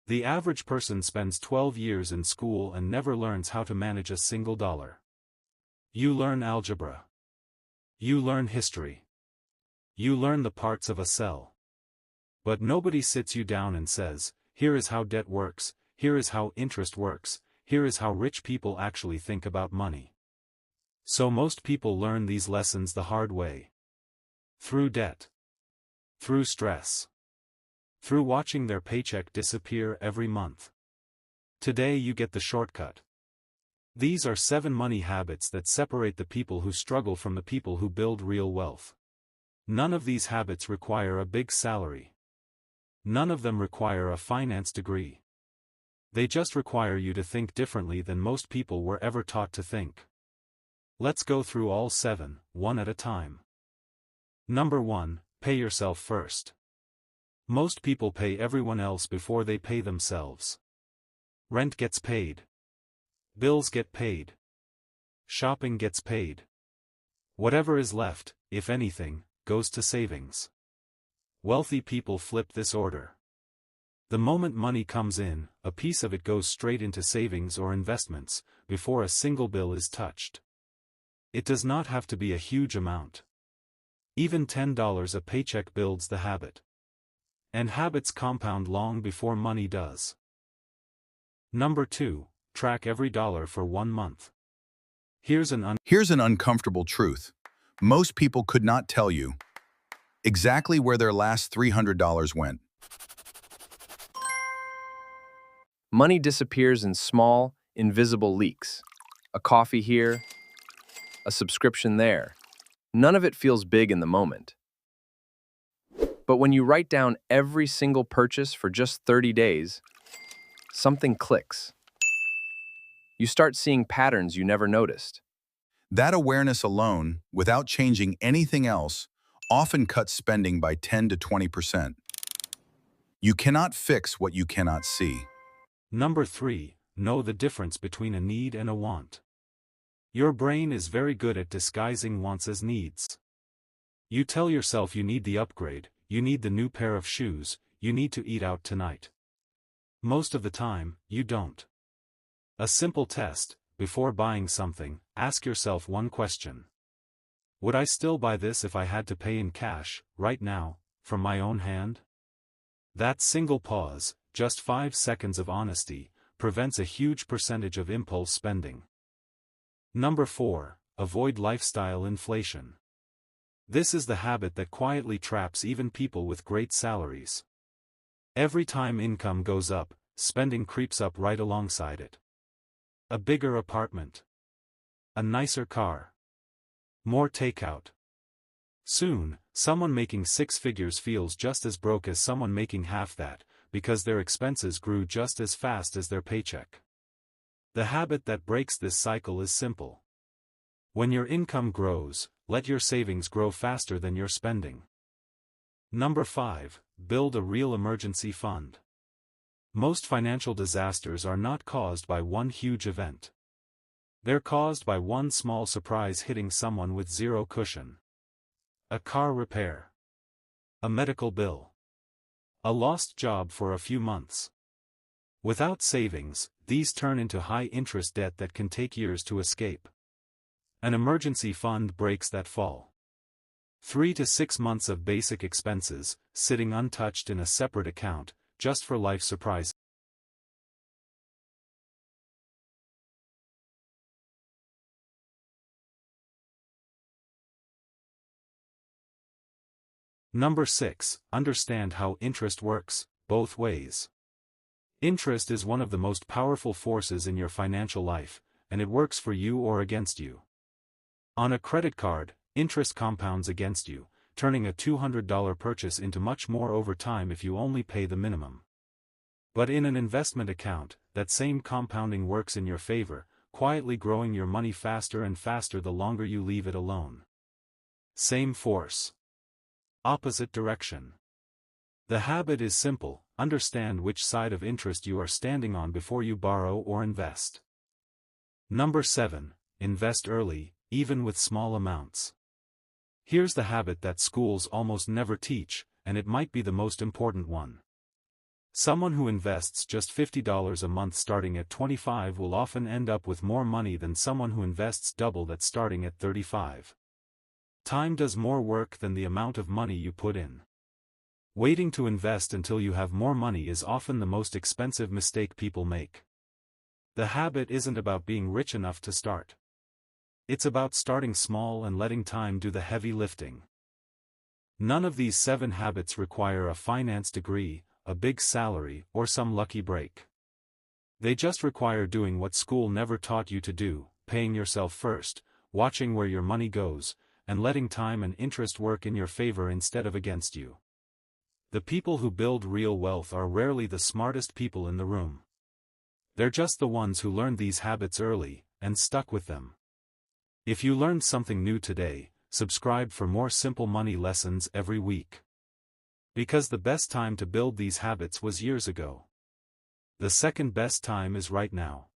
The average person spends 12 years in school and never learns how to manage a single dollar. You learn algebra. You learn history. You learn the parts of a cell. But nobody sits you down and says, here is how debt works, here is how interest works, here is how rich people actually think about money. So most people learn these lessons the hard way. Through debt. Through stress. Through watching their paycheck disappear every month. Today you get the shortcut. These are 7 money habits that separate the people who struggle from the people who build real wealth. None of these habits require a big salary. None of them require a finance degree. They just require you to think differently than most people were ever taught to think. Let's go through all 7, one at a time. Number 1, pay yourself first. Most people pay everyone else before they pay themselves. Rent gets paid. Bills get paid. Shopping gets paid. Whatever is left, if anything, goes to savings. Wealthy people flip this order. The moment money comes in, a piece of it goes straight into savings or investments, before a single bill is touched. It does not have to be a huge amount. Even $10 a paycheck builds the habit. And habits compound long before money does. Number 2, track every dollar for 1 month. Here's an uncomfortable truth. Most people could not tell you exactly where their last $300 went. Money disappears in small, invisible leaks. A coffee here, a subscription there. None of it feels big in the moment. But when you write down every single purchase for just 30 days, something clicks. You start seeing patterns you never noticed. That awareness alone, without changing anything else, often cuts spending by 10 to 20%. You cannot fix what you cannot see. Number 3, know the difference between a need and a want. Your brain is very good at disguising wants as needs. You tell yourself you need the upgrade, you need the new pair of shoes, you need to eat out tonight. Most of the time, you don't. A simple test: before buying something, ask yourself one question. Would I still buy this if I had to pay in cash, right now, from my own hand? That single pause, just 5 seconds of honesty, prevents a huge percentage of impulse spending. Number 4, avoid lifestyle inflation. This is the habit that quietly traps even people with great salaries. Every time income goes up, spending creeps up right alongside it. A bigger apartment. A nicer car. More takeout. Soon, someone making 6 figures feels just as broke as someone making half that, because their expenses grew just as fast as their paycheck. The habit that breaks this cycle is simple. When your income grows, let your savings grow faster than your spending. Number 5, build a real emergency fund. Most financial disasters are not caused by one huge event. They're caused by one small surprise hitting someone with zero cushion. A car repair. A medical bill. A lost job for a few months. Without savings, these turn into high-interest debt that can take years to escape. An emergency fund breaks that fall. 3 to 6 months of basic expenses, sitting untouched in a separate account, just for life surprises. Number 6, understand how interest works, both ways. Interest is one of the most powerful forces in your financial life, and it works for you or against you. On a credit card, interest compounds against you, turning a $200 purchase into much more over time if you only pay the minimum. But in an investment account, that same compounding works in your favor, quietly growing your money faster and faster the longer you leave it alone. Same force. Opposite direction. The habit is simple: understand which side of interest you are standing on before you borrow or invest. Number 7, invest early, even with small amounts. Here's the habit that schools almost never teach, and it might be the most important one. Someone who invests just $50 a month starting at 25 will often end up with more money than someone who invests double that starting at 35. Time does more work than the amount of money you put in. Waiting to invest until you have more money is often the most expensive mistake people make. The habit isn't about being rich enough to start. It's about starting small and letting time do the heavy lifting. None of these 7 habits require a finance degree, a big salary, or some lucky break. They just require doing what school never taught you to do, paying yourself first, watching where your money goes, and letting time and interest work in your favor instead of against you. The people who build real wealth are rarely the smartest people in the room. They're just the ones who learned these habits early, and stuck with them. If you learned something new today, subscribe for more simple money lessons every week. Because the best time to build these habits was years ago. The second best time is right now.